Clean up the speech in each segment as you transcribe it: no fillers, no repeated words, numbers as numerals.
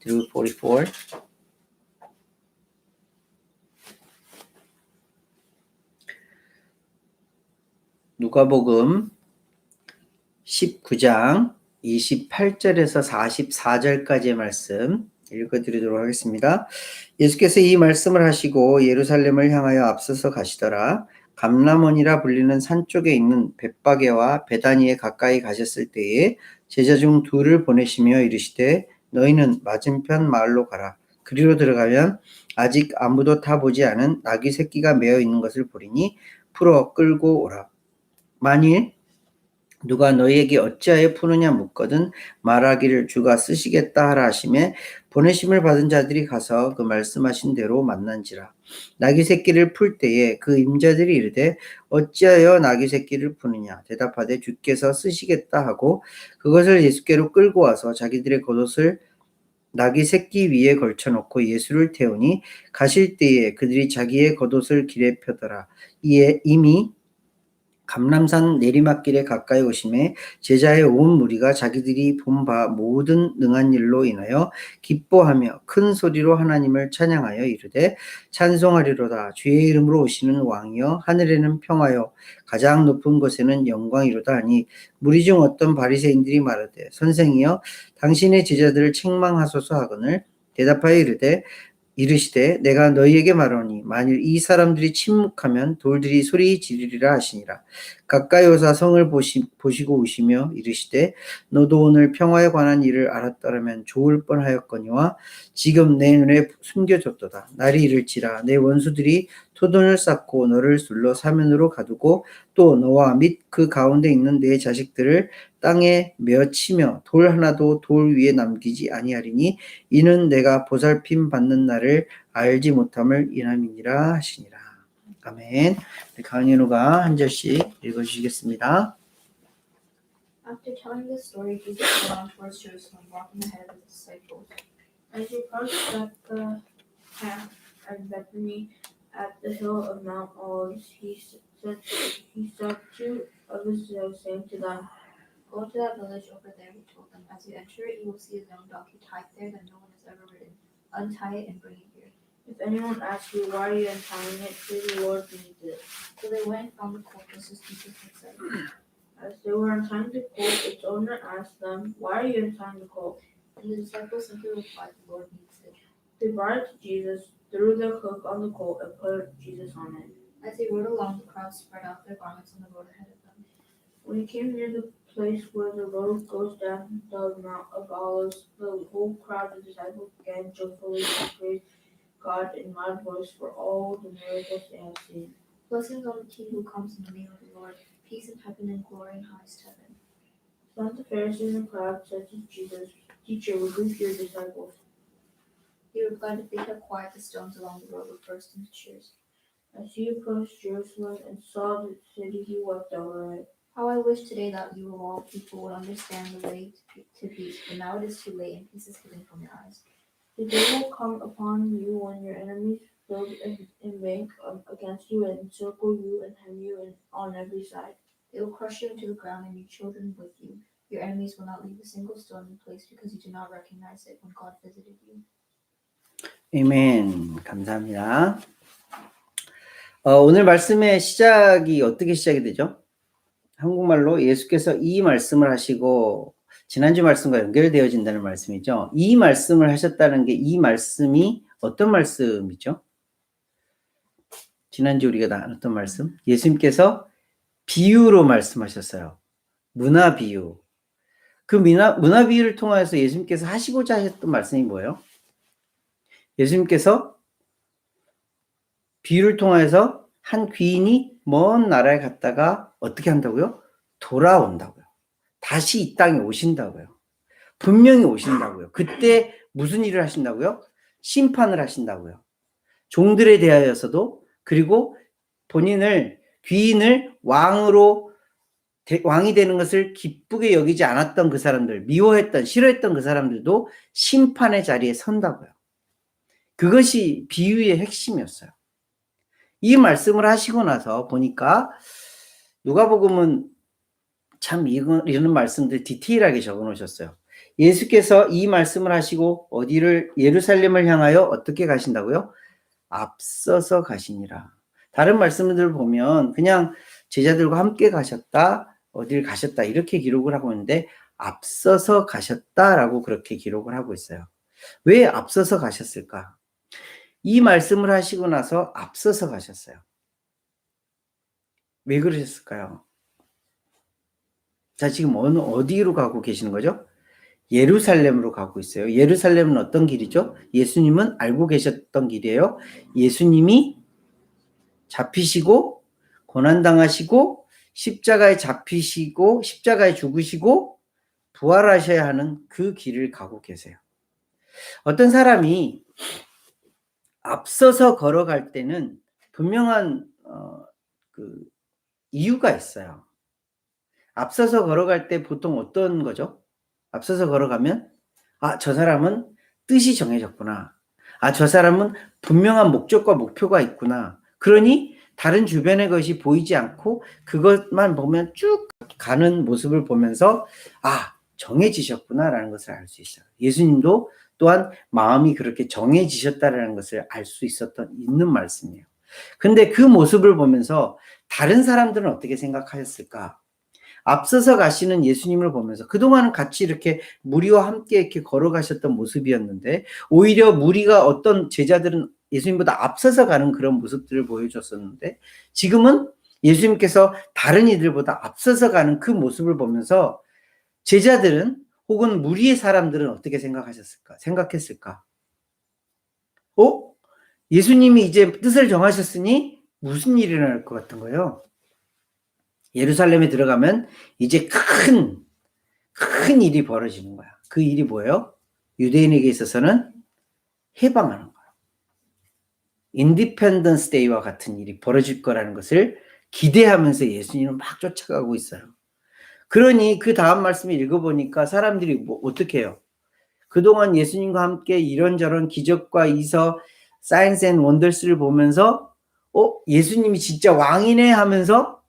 through 44. 누가복음 19장 28절에서 44절까지의 말씀 읽어드리도록 하겠습니다. 예수께서 이 말씀을 하시고 예루살렘을 향하여 앞서서 가시더라. 감람원이라 불리는 산 쪽에 있는 벳바게와 베다니에 가까이 가셨을 때에 제자 중 둘을 보내시며 이르시되 너희는 맞은편 마을로 가라. 그리로 들어가면 아직 아무도 타보지 않은 나귀 새끼가 매어 있는 것을 보리니 풀어 끌고 오라. 만일 누가 너희에게 어찌하여 푸느냐 묻거든 말하기를 주가 쓰시겠다 하라 하시매 보내심을 받은 자들이 가서 그 말씀하신 대로 만난지라. 나귀 새끼를 풀 때에 그 임자들이 이르되 어찌하여 나귀 새끼를 푸느냐 대답하되 주께서 쓰시겠다 하고 그것을 예수께로 끌고 와서 자기들의 겉옷을 나귀 새끼 위에 걸쳐놓고 예수를 태우니 가실 때에 그들이 자기의 겉옷을 길에 펴더라. 이에 이미 감람산 내리막길에 가까이 오심에 제자의 온 무리가 자기들이 본 바 모든 능한 일로 인하여 기뻐하며 큰 소리로 하나님을 찬양하여 이르되 찬송하리로다. 주의 이름으로 오시는 왕이여 하늘에는 평화여 가장 높은 곳에는 영광이로다 하니 무리 중 어떤 바리새인들이 말하되 선생이여 당신의 제자들을 책망하소서 하거늘 대답하여 이르시되 내가 너희에게 말하노니 만일 이 사람들이 침묵하면 돌들이 소리 지르리라 하시니라. 가까이 오사 성을 보시고 우시며 이르시되 너도 오늘 평화에 관한 일을 알았더라면 좋을 뻔하였거니와 지금 내 눈에 숨겨졌도다. 날이 이를지라 내 원수들이 토돈을 쌓고 너를 둘러 사면으로 가두고 또 너와 및 그 가운데 있는 내 자식들을 땅에 메어치며 돌 하나도 돌 위에 남기지 아니하리니 이는 내가 보살핌 받는 날을 알지 못함을 인함이니라 하시니라. 아멘. 강연우가 한 절씩 읽어주시겠습니다. After telling this story, Jesus went on towards Jerusalem, walking ahead of his disciples. As he approached Bethlehem and Bethany at the hill of Mount Olives, he saw two of his disciples saying to them, "Go to that village over there," he told them. "As you enter it, you will see a young donkey tied there that no one has ever ridden. Untie it and bring it here. If anyone asks you, why are you untying it, say the Lord needs it." So they went and found the colt just as Jesus had said. As they were untying the colt, its owner asked them, "Why are you untying the colt?" And the disciples simply replied, "The Lord needs it." They brought it to Jesus, threw their cloak on the colt, and put Jesus on it. As they rode along, the crowd spread out their garments on the road ahead of them. When he came near the place where the road goes down the Mount of Olives, the whole crowd of disciples began joyfully to praise God in loud voice for all the miracles they had seen. "Blessings on the King who comes in the name of the Lord, peace in heaven and glory in highest heaven." Some of the Pharisees and crowd said to Jesus, "Teacher, rebuke your disciples." He replied, "If they kept quiet, the stones along the road would burst into cheers." As he approached Jerusalem and saw the city, he wept over it. "How I wish today that you of all people would understand the way to peace, but now it is too late and peace is hidden from your eyes. The day will come upon you when your enemies build a bank against you and encircle you and hem you in on every side. They will crush you into the ground and your children with you. Your enemies will not leave a single stone in place because you do not recognize it when God visited you." 아멘. 감사합니다. 오늘 말씀의 시작이 어떻게 시작이 되죠? 한국말로 예수께서 이 말씀을 하시고 지난주 말씀과 연결되어진다는 말씀이죠. 이 말씀을 하셨다는 게 이 말씀이 어떤 말씀이죠? 지난주 우리가 나눴던 말씀. 예수님께서 비유로 말씀하셨어요. 문화 비유. 그 문화 비유를 통해서 예수님께서 하시고자 하셨던 말씀이 뭐예요? 예수님께서 비유를 통해서 한 귀인이 먼 나라에 갔다가 어떻게 한다고요? 돌아온다고요. 다시 이 땅에 오신다고요. 분명히 오신다고요. 그때 무슨 일을 하신다고요? 심판을 하신다고요. 종들에 대하여서도 그리고 귀인을 왕이 되는 것을 기쁘게 여기지 않았던 그 사람들, 미워했던, 싫어했던 그 사람들도 심판의 자리에 선다고요. 그것이 비유의 핵심이었어요. 이 말씀을 하시고 나서 보니까 누가복음은 참 이런 말씀들 디테일하게 적어 놓으셨어요. 예수께서 이 말씀을 하시고 어디를 예루살렘을 향하여 어떻게 가신다고요? 앞서서 가시니라. 다른 말씀들을 보면 그냥 제자들과 함께 가셨다, 어딜 가셨다 이렇게 기록을 하고 있는데 앞서서 가셨다라고 그렇게 기록을 하고 있어요. 왜 앞서서 가셨을까? 이 말씀을 하시고 나서 앞서서 가셨어요. 왜 그러셨을까요? 자, 지금 어디로 가고 계시는 거죠? 예루살렘으로 가고 있어요. 예루살렘은 어떤 길이죠? 예수님은 알고 계셨던 길이에요. 예수님이 잡히시고 고난당하시고 십자가에 잡히시고 십자가에 죽으시고 부활하셔야 하는 그 길을 가고 계세요. 어떤 사람이 앞서서 걸어갈 때는 분명한 그 이유가 있어요. 앞서서 걸어갈 때 보통 어떤 거죠? 앞서서 걸어가면 저 사람은 뜻이 정해졌구나. 저 사람은 분명한 목적과 목표가 있구나. 그러니 다른 주변의 것이 보이지 않고 그것만 보면 쭉 가는 모습을 보면서 정해지셨구나라는 것을 알 수 있어요. 예수님도 또한 마음이 그렇게 정해지셨다라는 것을 알 수 있는 말씀이에요. 근데 그 모습을 보면서 다른 사람들은 어떻게 생각하셨을까? 앞서서 가시는 예수님을 보면서 그동안은 같이 이렇게 무리와 함께 이렇게 걸어가셨던 모습이었는데 오히려 무리가 어떤 제자들은 예수님보다 앞서서 가는 그런 모습들을 보여줬었는데 지금은 예수님께서 다른 이들보다 앞서서 가는 그 모습을 보면서 제자들은 혹은 무리의 사람들은 어떻게 생각했을까? 예수님이 이제 뜻을 정하셨으니 무슨 일이 일어날 것 같은 거예요? 예루살렘에 들어가면 이제 큰 일이 벌어지는 거야. 그 일이 뭐예요? 유대인에게 있어서는 해방하는 거예요. 인디펜던스 데이와 같은 일이 벌어질 거라는 것을 기대하면서 예수님은 막 쫓아가고 있어요. 그러니 그 다음 말씀을 읽어보니까 사람들이 어떻게 해요? 그동안 예수님과 함께 이런저런 기적과 이서 사인스 앤 원더스를 보면서 예수님이 진짜 왕이네 하면서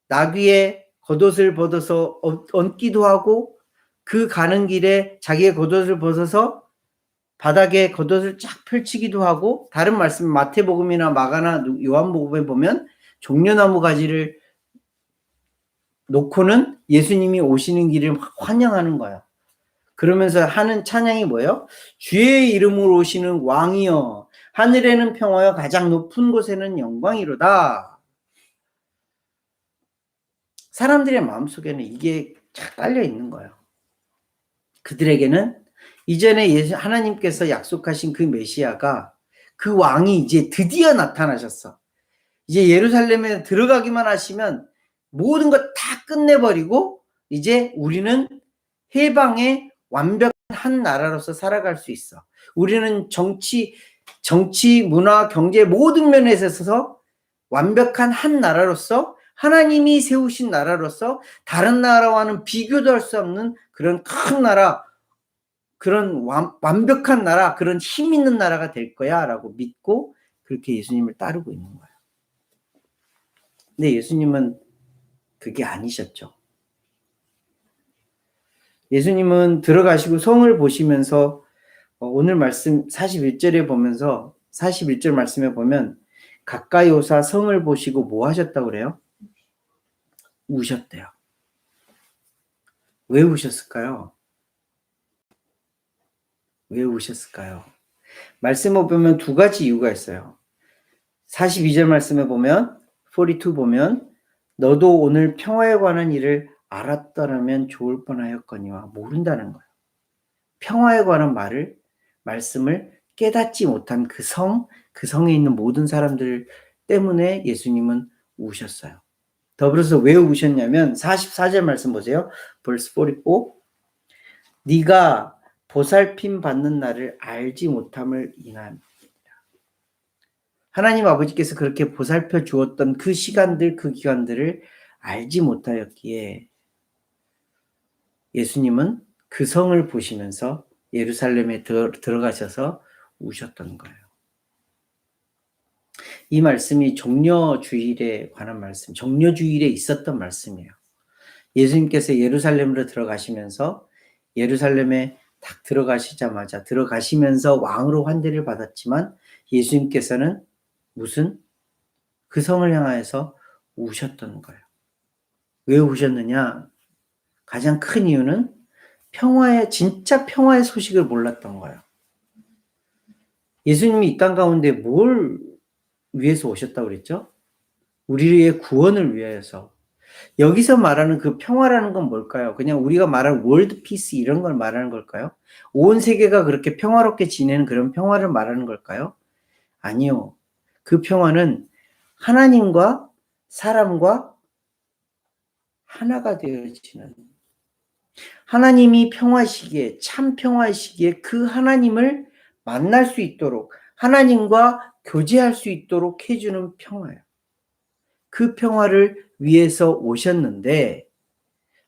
나귀의 겉옷을 벗어서 얹기도 하고 그 가는 길에 자기의 겉옷을 벗어서 바닥에 겉옷을 쫙 펼치기도 하고 다른 말씀 마태복음이나 마가나 요한복음에 보면 종려나무 가지를 놓고는 예수님이 오시는 길을 환영하는 거예요. 그러면서 하는 찬양이 뭐예요? 주의 이름으로 오시는 왕이여 하늘에는 평화여 가장 높은 곳에는 영광이로다. 사람들의 마음속에는 이게 쫙 깔려 있는 거예요. 그들에게는 이전에 하나님께서 약속하신 그 메시아가 그 왕이 이제 드디어 나타나셨어. 이제 예루살렘에 들어가기만 하시면 모든 것 다 끝내버리고 이제 우리는 해방의 완벽한 한 나라로서 살아갈 수 있어. 우리는 정치, 문화, 경제 모든 면에서 있어서 완벽한 한 나라로서 하나님이 세우신 나라로서 다른 나라와는 비교도 할 수 없는 그런 큰 나라, 그런 완벽한 나라, 그런 힘 있는 나라가 될 거야 라고 믿고 그렇게 예수님을 따르고 있는 거예요. 근데 예수님은 그게 아니셨죠. 예수님은 들어가시고 성을 보시면서 오늘 말씀 41절에 보면서 41절 말씀에 보면 가까이 오사 성을 보시고 뭐 하셨다고 그래요? 우셨대요. 왜 우셨을까요? 왜 우셨을까요? 말씀을 보면 두 가지 이유가 있어요. 42절 말씀에 보면 42 보면 너도 오늘 평화에 관한 일을 알았더라면 좋을 뻔하였거니와 모른다는 거예요. 평화에 관한 말씀을 깨닫지 못한 그 성에 있는 모든 사람들 때문에 예수님은 우셨어요. 더불어서 왜 우셨냐면 44절 말씀 보세요. verse 44 네가 보살핌 받는 날을 알지 못함을 인함이니라. 하나님 아버지께서 그렇게 보살펴 주었던 그 시간들, 그 기간들을 알지 못하였기에 예수님은 그 성을 보시면서 예루살렘에 들어가셔서 우셨던 거예요. 이 말씀이 종려주일에 관한 말씀, 종려주일에 있었던 말씀이에요. 예수님께서 예루살렘으로 들어가시면서 예루살렘에 딱 들어가시면서 왕으로 환대를 받았지만 예수님께서는 무슨 그 성을 향하여서 우셨던 거예요. 왜 우셨느냐? 가장 큰 이유는 진짜 평화의 소식을 몰랐던 거예요. 예수님이 이 땅 가운데 뭘 위해서 오셨다고 그랬죠? 우리의 구원을 위하여서. 여기서 말하는 그 평화라는 건 뭘까요? 그냥 우리가 말하는 월드 피스 이런 걸 말하는 걸까요? 온 세계가 그렇게 평화롭게 지내는 그런 평화를 말하는 걸까요? 아니요. 그 평화는 하나님과 사람과 하나가 되어지는, 하나님이 평화시기에, 참 평화시기에 그 하나님을 만날 수 있도록, 하나님과 교제할 수 있도록 해주는 평화예요. 그 평화를 위해서 오셨는데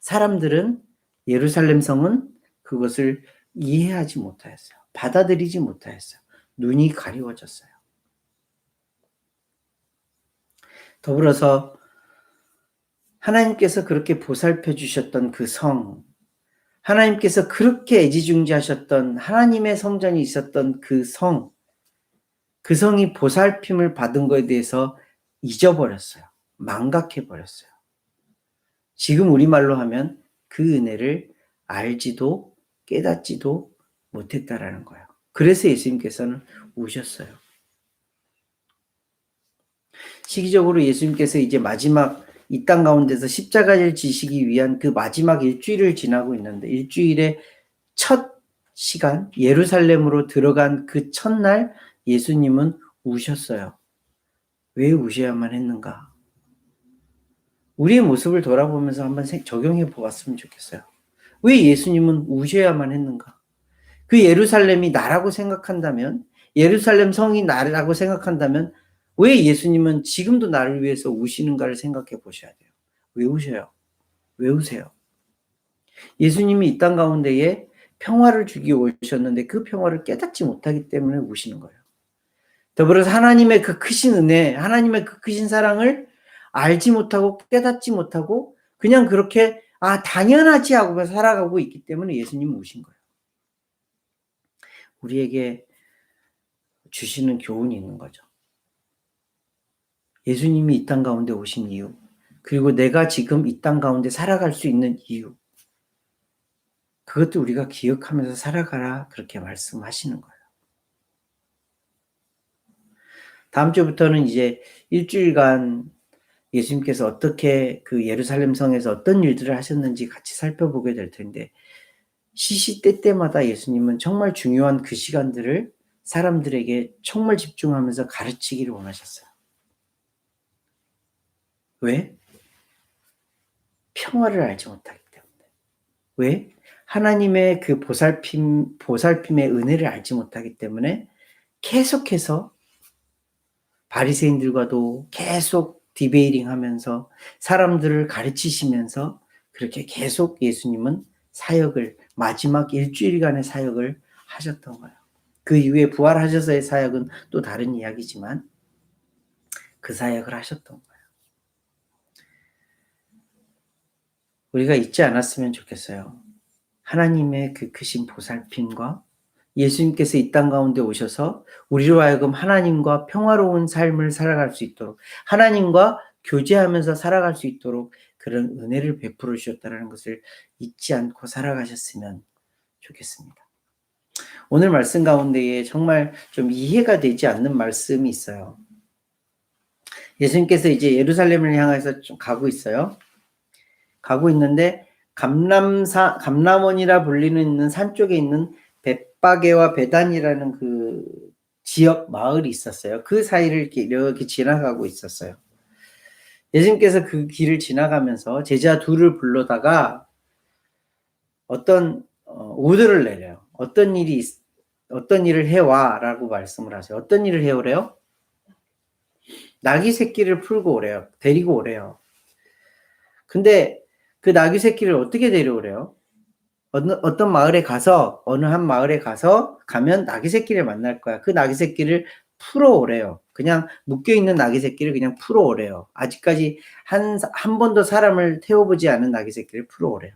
사람들은, 예루살렘 성은 그것을 이해하지 못하였어요. 받아들이지 못하였어요. 눈이 가리워졌어요. 더불어서 하나님께서 그렇게 보살펴 주셨던 그 성, 하나님께서 그렇게 애지중지하셨던 하나님의 성전이 있었던 그 성, 그 성이 보살핌을 받은 것에 대해서 잊어버렸어요. 망각해버렸어요. 지금 우리말로 하면 그 은혜를 알지도 깨닫지도 못했다라는 거예요. 그래서 예수님께서는 우셨어요. 시기적으로 예수님께서 이제 마지막 이 땅 가운데서 십자가를 지시기 위한 그 마지막 일주일을 지나고 있는데, 일주일의 첫 시간, 예루살렘으로 들어간 그 첫날 예수님은 우셨어요. 왜 우셔야만 했는가? 우리의 모습을 돌아보면서 한번 적용해 보았으면 좋겠어요. 왜 예수님은 우셔야만 했는가? 그 예루살렘이 나라고 생각한다면, 예루살렘 성이 나라고 생각한다면 왜 예수님은 지금도 나를 위해서 우시는가를 생각해 보셔야 돼요. 왜 우셔요? 왜 우세요? 예수님이 이 땅 가운데에 평화를 주기 오셨는데 그 평화를 깨닫지 못하기 때문에 우시는 거예요. 더불어서 하나님의 그 크신 은혜, 하나님의 그 크신 사랑을 알지 못하고 깨닫지 못하고 그냥 그렇게 당연하지 하고 살아가고 있기 때문에 예수님은 우신 거예요. 우리에게 주시는 교훈이 있는 거죠. 예수님이 이 땅 가운데 오신 이유, 그리고 내가 지금 이 땅 가운데 살아갈 수 있는 이유, 그것도 우리가 기억하면서 살아가라, 그렇게 말씀하시는 거예요. 다음 주부터는 이제 일주일간 예수님께서 어떻게 그 예루살렘 성에서 어떤 일들을 하셨는지 같이 살펴보게 될 텐데, 시시때때마다 예수님은 정말 중요한 그 시간들을 사람들에게 정말 집중하면서 가르치기를 원하셨어요. 왜? 평화를 알지 못하기 때문에. 왜? 하나님의 그 보살핌의 은혜를 알지 못하기 때문에 계속해서 바리새인들과도 계속 디베이팅 하면서 사람들을 가르치시면서 그렇게 계속 예수님은 사역을, 마지막 일주일간의 사역을 하셨던 거예요. 그 이후에 부활하셔서의 사역은 또 다른 이야기지만 그 사역을 하셨던 거예요. 우리가 잊지 않았으면 좋겠어요. 하나님의 그 크신 보살핌과 예수님께서 이 땅 가운데 오셔서 우리로 하여금 하나님과 평화로운 삶을 살아갈 수 있도록, 하나님과 교제하면서 살아갈 수 있도록 그런 은혜를 베풀어 주셨다는 것을 잊지 않고 살아가셨으면 좋겠습니다. 오늘 말씀 가운데에 정말 좀 이해가 되지 않는 말씀이 있어요. 예수님께서 이제 예루살렘을 향해서 좀 가고 있어요. 가고 있는데 감람원이라 불리는 있는 산 쪽에 있는 벳바게와 베단이라는 그 지역 마을이 있었어요. 그 사이를 이렇게 지나가고 있었어요. 예수님께서 그 길을 지나가면서 제자 둘을 불러다가 어떤 오더를 내려요. 어떤 일을 해와라고 말씀을 하세요. 어떤 일을 해오래요? 나귀 새끼를 풀고 오래요. 데리고 오래요. 근데 그 나귀 새끼를 어떻게 데려오래요? 어떤 마을에 가서, 어느 한 마을에 가면 나귀 새끼를 만날 거야. 그 나귀 새끼를 풀어오래요. 그냥 묶여있는 나귀 새끼를 그냥 풀어오래요. 아직까지 한 번도 사람을 태워보지 않은 나귀 새끼를 풀어오래요.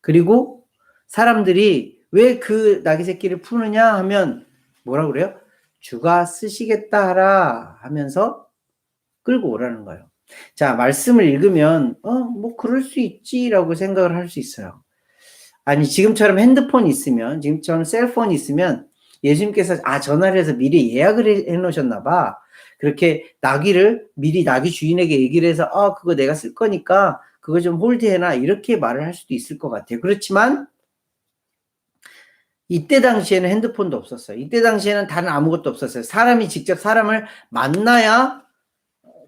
그리고 사람들이 왜 그 낙이 새끼를 푸느냐 하면 뭐라 그래요? 주가 쓰시겠다 하라 하면서 끌고 오라는 거예요. 자, 말씀을 읽으면 뭐 그럴 수 있지라고 생각을 할 수 있어요. 아니, 지금처럼 핸드폰 있으면, 지금처럼 셀폰 있으면 예수님께서 전화를 해서 미리 예약을 해 놓으셨나 봐. 그렇게 나귀를 미리 나귀 주인에게 얘기를 해서 그거 내가 쓸 거니까 그거 좀 홀드해놔, 이렇게 말을 할 수도 있을 것 같아요. 그렇지만 이때 당시에는 핸드폰도 없었어요. 이때 당시에는 다른 아무것도 없었어요. 사람이 직접 사람을 만나야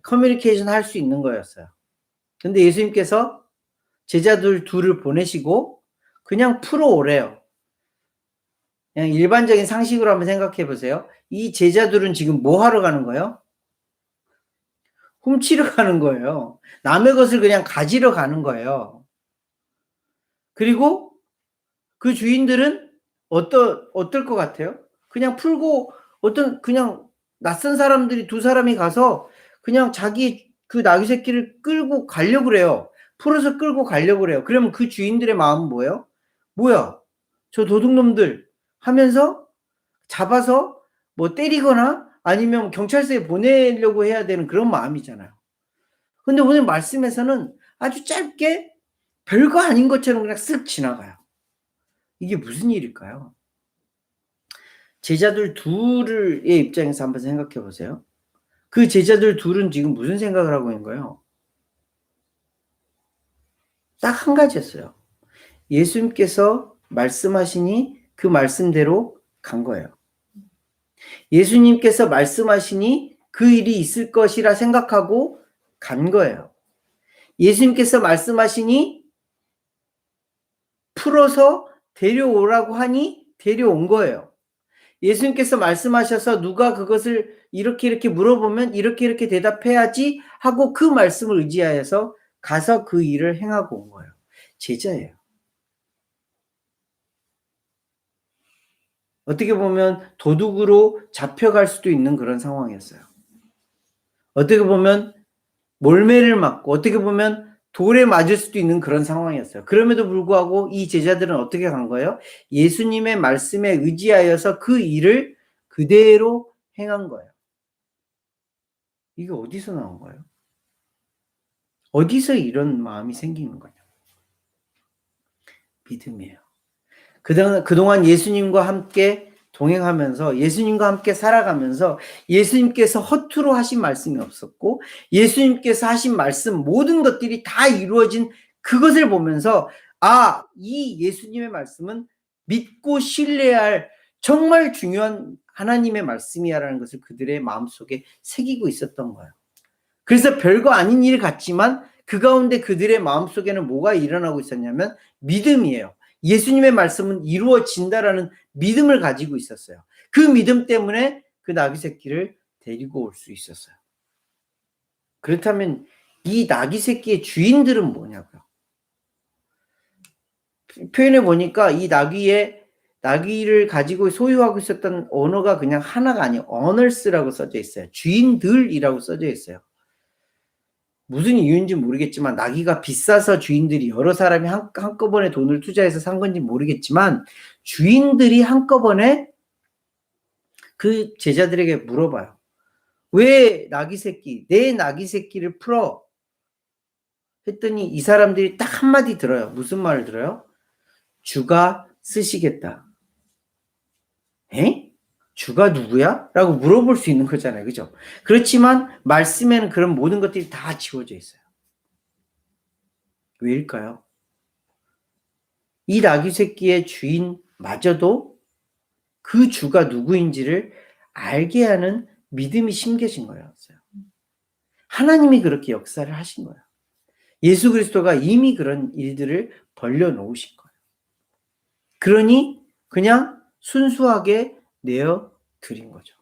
커뮤니케이션 할 수 있는 거였어요. 근데 예수님께서 제자들 둘을 보내시고 그냥 풀어오래요. 그냥 일반적인 상식으로 한번 생각해 보세요. 이 제자들은 지금 뭐 하러 가는 거예요? 훔치러 가는 거예요. 남의 것을 그냥 가지러 가는 거예요. 그리고 그 주인들은 어떨 것 같아요? 그냥 풀고 그냥 낯선 사람들이 두 사람이 가서 그냥 자기 그 나귀 새끼를 끌고 가려고 그래요. 풀어서 끌고 가려고 그래요. 그러면 그 주인들의 마음은 뭐예요? 뭐야, 저 도둑놈들 하면서 잡아서 뭐 때리거나 아니면 경찰서에 보내려고 해야 되는 그런 마음이잖아요. 근데 오늘 말씀에서는 아주 짧게 별거 아닌 것처럼 그냥 쓱 지나가요. 이게 무슨 일일까요? 제자들 둘의 입장에서 한번 생각해 보세요. 그 제자들 둘은 지금 무슨 생각을 하고 있는 거예요? 딱 한 가지였어요. 예수님께서 말씀하시니 그 말씀대로 간 거예요. 예수님께서 말씀하시니 그 일이 있을 것이라 생각하고 간 거예요. 예수님께서 말씀하시니 풀어서 데려오라고 하니 데려온 거예요. 예수님께서 말씀하셔서 누가 그것을 이렇게 물어보면 이렇게 대답해야지 하고 그 말씀을 의지하여서 가서 그 일을 행하고 온 거예요. 제자예요. 어떻게 보면 도둑으로 잡혀갈 수도 있는 그런 상황이었어요. 어떻게 보면 몰매를 맞고 어떻게 보면 돌에 맞을 수도 있는 그런 상황이었어요. 그럼에도 불구하고 이 제자들은 어떻게 간 거예요? 예수님의 말씀에 의지하여서 그 일을 그대로 행한 거예요. 이게 어디서 나온 거예요? 어디서 이런 마음이 생기는 거냐? 믿음이에요. 그동안 예수님과 함께 동행하면서 예수님과 함께 살아가면서 예수님께서 허투루 하신 말씀이 없었고 예수님께서 하신 말씀 모든 것들이 다 이루어진 그것을 보면서 이 예수님의 말씀은 믿고 신뢰할 정말 중요한 하나님의 말씀이야라는 것을 그들의 마음속에 새기고 있었던 거예요. 그래서 별거 아닌 일 같지만 그 가운데 그들의 마음속에는 뭐가 일어나고 있었냐면 믿음이에요. 예수님의 말씀은 이루어진다라는 믿음을 가지고 있었어요. 그 믿음 때문에 그 나귀 새끼를 데리고 올 수 있었어요. 그렇다면 이 나귀 새끼의 주인들은 뭐냐고요? 표현해 보니까 이 나귀를 가지고 소유하고 있었던 언어가 그냥 하나가 아니에요. oners라고 써져 있어요. 주인들이라고 써져 있어요. 무슨 이유인지 모르겠지만 나귀가 비싸서 주인들이 여러 사람이 한꺼번에 돈을 투자해서 산 건지 모르겠지만 주인들이 한꺼번에 그 제자들에게 물어봐요. 왜 내 나귀 새끼를 풀어? 했더니 이 사람들이 딱 한마디 들어요. 무슨 말을 들어요? 주가 쓰시겠다. 에? 주가 누구야? 라고 물어볼 수 있는 거잖아요. 그죠? 그렇지만 말씀에는 그런 모든 것들이 다 지워져 있어요. 왜일까요? 이 나귀 새끼의 주인마저도 그 주가 누구인지를 알게 하는 믿음이 심겨진 거였어요. 하나님이 그렇게 역사를 하신 거예요. 예수 그리스도가 이미 그런 일들을 벌려놓으신 거예요. 그러니 그냥 순수하게 내어드린 거죠.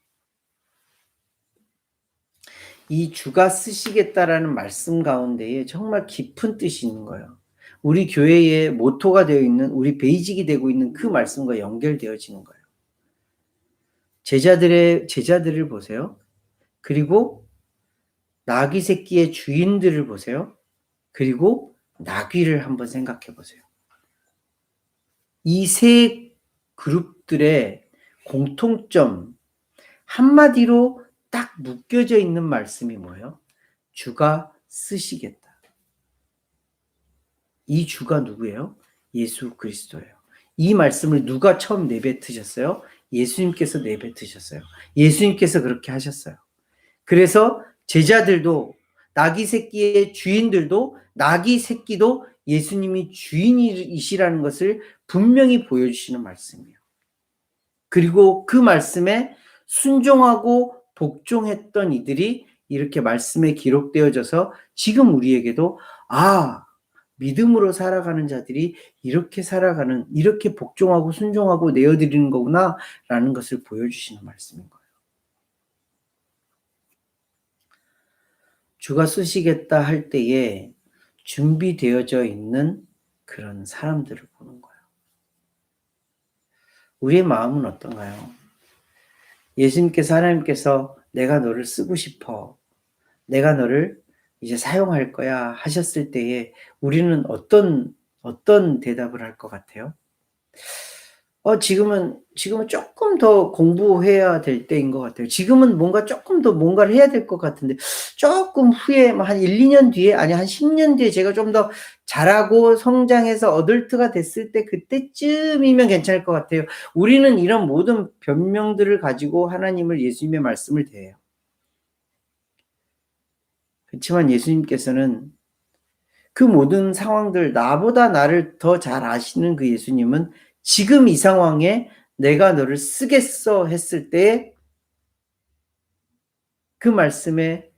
이 주가 쓰시겠다라는 말씀 가운데에 정말 깊은 뜻이 있는 거예요. 우리 교회의 모토가 되어 있는, 우리 베이직이 되고 있는 그 말씀과 연결되어지는 거예요. 제자들을 보세요. 그리고 나귀 새끼의 주인들을 보세요. 그리고 나귀를 한번 생각해 보세요. 이 세 그룹들의 공통점, 한마디로 딱 묶여져 있는 말씀이 뭐예요? 주가 쓰시겠다. 이 주가 누구예요? 예수 그리스도예요. 이 말씀을 누가 처음 내뱉으셨어요? 예수님께서 내뱉으셨어요. 예수님께서 그렇게 하셨어요. 그래서 제자들도, 나귀 새끼의 주인들도, 나귀 새끼도 예수님이 주인이시라는 것을 분명히 보여주시는 말씀이에요. 그리고 그 말씀에 순종하고 복종했던 이들이 이렇게 말씀에 기록되어져서 지금 우리에게도 믿음으로 살아가는 자들이 이렇게 살아가는, 이렇게 복종하고 순종하고 내어드리는 거구나 라는 것을 보여주시는 말씀인 거예요. 주가 쓰시겠다 할 때에 준비되어져 있는 그런 사람들을 보는 거예요. 우리의 마음은 어떤가요? 예수님께서, 하나님께서 내가 너를 쓰고 싶어, 내가 너를 이제 사용할 거야 하셨을 때에 우리는 어떤 대답을 할 것 같아요? 지금은 조금 더 공부해야 될 때인 것 같아요. 지금은 뭔가 조금 더 뭔가를 해야 될 것 같은데, 조금 후에, 한 1, 2년 뒤에, 아니, 한 10년 뒤에 제가 좀 더 자라고 성장해서 어덜트가 됐을 때, 그때쯤이면 괜찮을 것 같아요. 우리는 이런 모든 변명들을 가지고 하나님을, 예수님의 말씀을 대해요. 그렇지만 예수님께서는 그 모든 상황들, 나보다 나를 더 잘 아시는 그 예수님은 지금 이 상황에 내가 너를 쓰겠어 했을 때 그 말씀에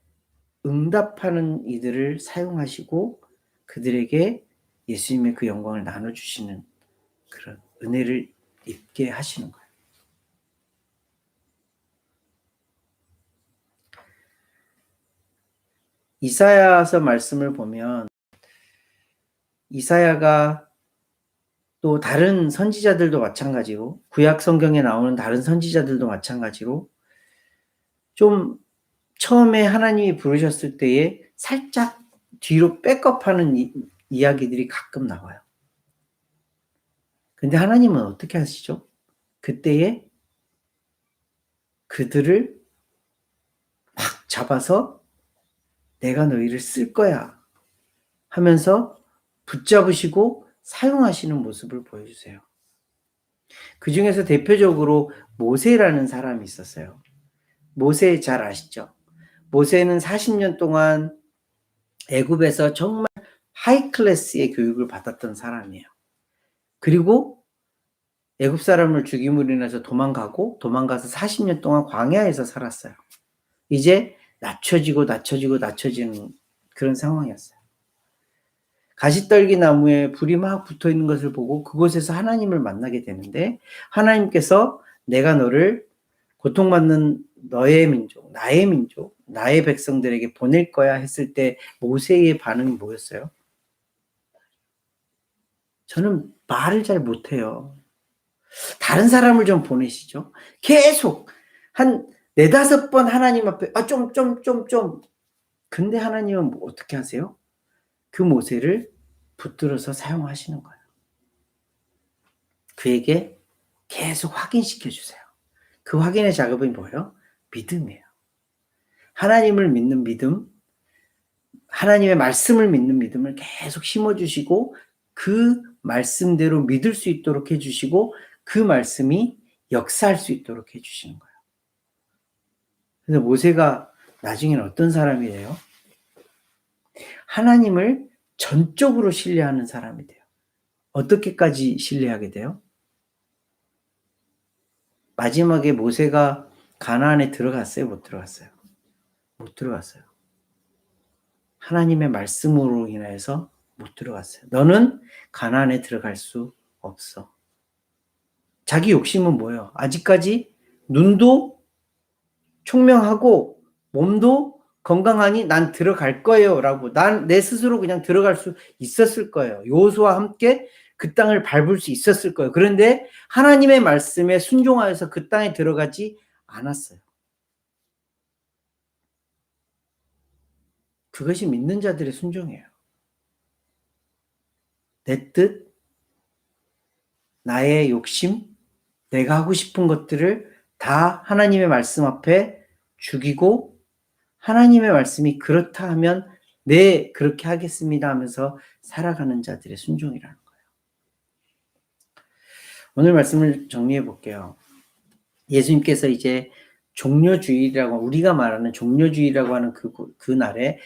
응답하는 이들을 사용하시고 그들에게 예수님의 그 영광을 나눠주시는 그런 은혜를 입게 하시는 거예요. 이사야서 말씀을 보면 이사야가 또 다른 선지자들도 마찬가지로, 구약 성경에 나오는 다른 선지자들도 마찬가지로 좀 처음에 하나님이 부르셨을 때에 살짝 뒤로 백업하는 이야기들이 가끔 나와요. 근데 하나님은 어떻게 하시죠? 그때에 그들을 막 잡아서 내가 너희를 쓸 거야 하면서 붙잡으시고 사용하시는 모습을 보여주세요. 그 중에서 대표적으로 모세라는 사람이 있었어요. 모세 잘 아시죠? 모세는 40년 동안 애굽에서 정말 하이 클래스의 교육을 받았던 사람이에요. 그리고 애굽 사람을 죽임으로 인해서 도망가서 40년 동안 광야에서 살았어요. 이제 낮춰지는 그런 상황이었어요. 가시떨기 나무에 불이 막 붙어 있는 것을 보고 그곳에서 하나님을 만나게 되는데, 하나님께서 내가 너를 고통받는 너의 민족, 나의 백성들에게 보낼 거야 했을 때 모세의 반응이 뭐였어요? 저는 말을 잘 못해요. 다른 사람을 좀 보내시죠. 계속 한 4-5번 하나님 앞에 좀. 근데 하나님은 어떻게 하세요? 그 모세를 붙들어서 사용하시는 거예요. 그에게 계속 확인시켜 주세요. 그 확인의 작업이 뭐예요? 믿음이에요. 하나님을 믿는 믿음, 하나님의 말씀을 믿는 믿음을 계속 심어주시고 그 말씀대로 믿을 수 있도록 해주시고 그 말씀이 역사할 수 있도록 해주시는 거예요. 그래서 모세가 나중에는 어떤 사람이 돼요? 하나님을 전적으로 신뢰하는 사람이 돼요. 어떻게까지 신뢰하게 돼요? 마지막에 모세가 가나안에 들어갔어요? 못 들어갔어요? 못 들어갔어요. 하나님의 말씀으로 인해서 못 들어갔어요. 너는 가나안에 들어갈 수 없어. 자기 욕심은 뭐예요? 아직까지 눈도 총명하고 몸도 건강하니 난 들어갈 거예요 라고, 난 내 스스로 그냥 들어갈 수 있었을 거예요. 여호수아와 함께 그 땅을 밟을 수 있었을 거예요. 그런데 하나님의 말씀에 순종하여서 그 땅에 들어가지 않았어요. 그것이 믿는 자들의 순종이에요. 내 뜻, 나의 욕심, 내가 하고 싶은 것들을 다 하나님의 말씀 앞에 죽이고 하나님의 말씀이 그렇다 하면 네, 그렇게 하겠습니다 하면서 살아가는 자들의 순종이라는 거예요. 오늘 말씀을 정리해 볼게요. 예수님께서 이제 종려주일이라고, 우리가 말하는 종려주일이라고 하는 그 날에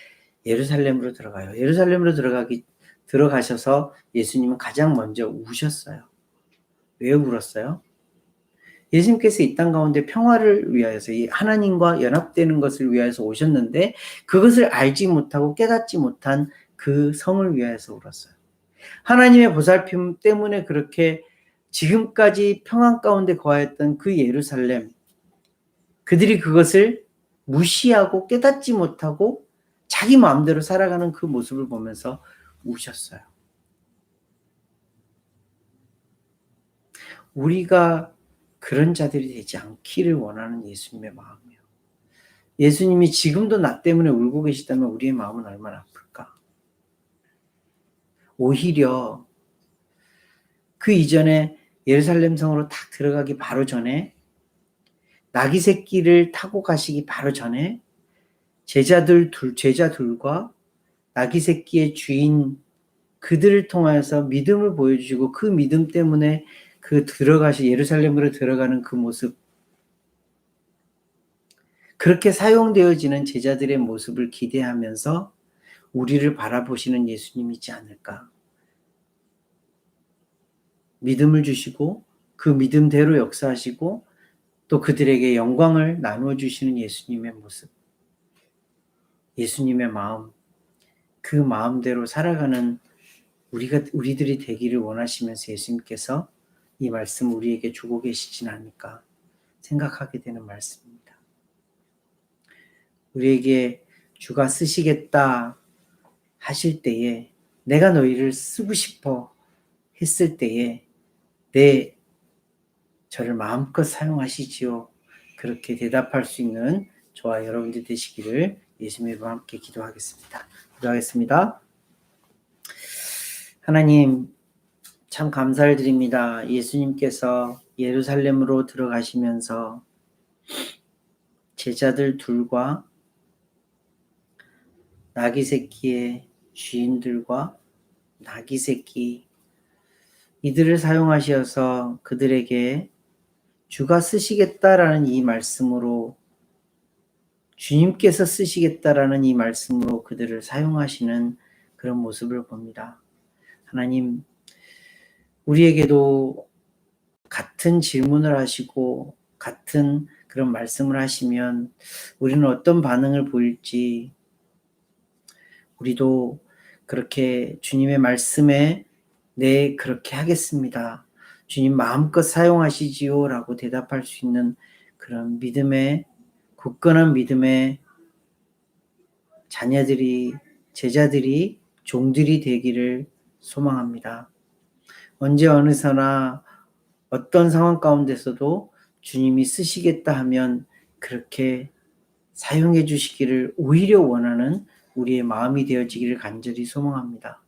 예루살렘으로 들어가요. 예루살렘으로 들어가셔서 예수님은 가장 먼저 우셨어요. 왜 울었어요? 예수님께서 이 땅 가운데 평화를 위하여서, 이 하나님과 연합되는 것을 위하여서 오셨는데 그것을 알지 못하고 깨닫지 못한 그 성을 위하여서 울었어요. 하나님의 보살핌 때문에 그렇게 지금까지 평안 가운데 거하였던 그 예루살렘, 그들이 그것을 무시하고 깨닫지 못하고 자기 마음대로 살아가는 그 모습을 보면서 우셨어요. 우리가 그런 자들이 되지 않기를 원하는 예수님의 마음이에요. 예수님이 지금도 나 때문에 울고 계시다면 우리의 마음은 얼마나 아플까? 오히려 그 이전에 예루살렘 성으로 딱 들어가기 바로 전에, 나귀 새끼를 타고 가시기 바로 전에 제자들과 나귀 새끼의 주인 그들을 통하여서 믿음을 보여주시고 그 믿음 때문에 예루살렘으로 들어가는 그 모습, 그렇게 사용되어지는 제자들의 모습을 기대하면서 우리를 바라보시는 예수님이지 않을까. 믿음을 주시고 그 믿음대로 역사하시고 또 그들에게 영광을 나누어 주시는 예수님의 모습, 예수님의 마음, 그 마음대로 살아가는 우리들이 되기를 원하시면서 예수님께서 이 말씀 우리에게 주고 계시진 않을까 생각하게 되는 말씀입니다. 우리에게 주가 쓰시겠다 하실 때에, 내가 너희를 쓰고 싶어 했을 때에 네, 저를 마음껏 사용하시지요. 그렇게 대답할 수 있는 저와 여러분들 되시기를 예수님과 함께 기도하겠습니다. 기도하겠습니다. 하나님, 참 감사를 드립니다. 예수님께서 예루살렘으로 들어가시면서 제자들 둘과 나귀 새끼의 주인들과 나귀 새끼, 이들을 사용하셔서 그들에게 주가 쓰시겠다라는 이 말씀으로, 주님께서 쓰시겠다라는 이 말씀으로 그들을 사용하시는 그런 모습을 봅니다. 하나님, 우리에게도 같은 질문을 하시고 같은 그런 말씀을 하시면 우리는 어떤 반응을 보일지, 우리도 그렇게 주님의 말씀에 네, 그렇게 하겠습니다. 주님 마음껏 사용하시지요 라고 대답할 수 있는 그런 믿음의, 굳건한 믿음의 자녀들이, 제자들이, 종들이 되기를 소망합니다. 언제 어느서나 어떤 상황 가운데서도 주님이 쓰시겠다 하면 그렇게 사용해 주시기를 오히려 원하는 우리의 마음이 되어지기를 간절히 소망합니다.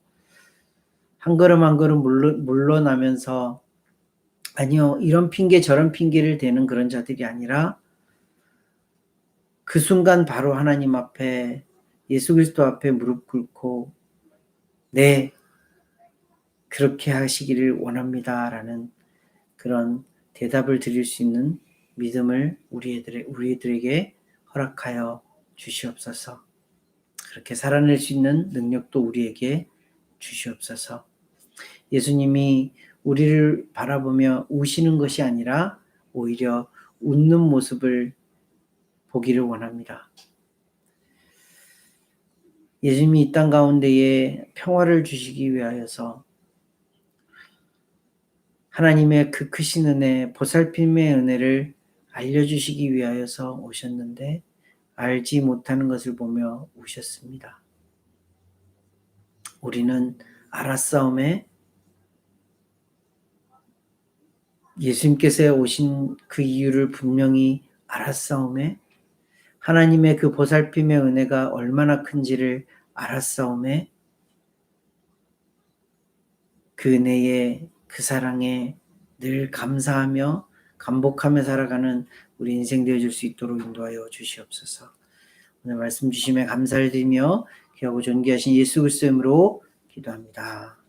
한 걸음 한 걸음 물러나면서 아니요, 이런 핑계 저런 핑계를 대는 그런 자들이 아니라 그 순간 바로 하나님 앞에, 예수 그리스도 앞에 무릎 꿇고 네, 그렇게 하시기를 원합니다 라는 그런 대답을 드릴 수 있는 믿음을 우리들에게 허락하여 주시옵소서. 그렇게 살아낼 수 있는 능력도 우리에게 주시옵소서. 예수님이 우리를 바라보며 우시는 것이 아니라 오히려 웃는 모습을 보기를 원합니다. 예수님이 이 땅 가운데에 평화를 주시기 위하여서 하나님의 그 크신 은혜, 보살핌의 은혜를 알려주시기 위하여서 오셨는데 알지 못하는 것을 보며 우셨습니다. 우리는 알았사오매, 예수님께서 오신 그 이유를 분명히 알았사오매, 하나님의 그 보살핌의 은혜가 얼마나 큰지를 알았사오매, 그 은혜에, 그 사랑에 늘 감사하며 감복하며 살아가는 우리 인생 되어줄 수 있도록 인도하여 주시옵소서. 오늘 말씀 주심에 감사를 드리며 귀하고 존귀하신 예수 그리스도의 이름으로 기도합니다.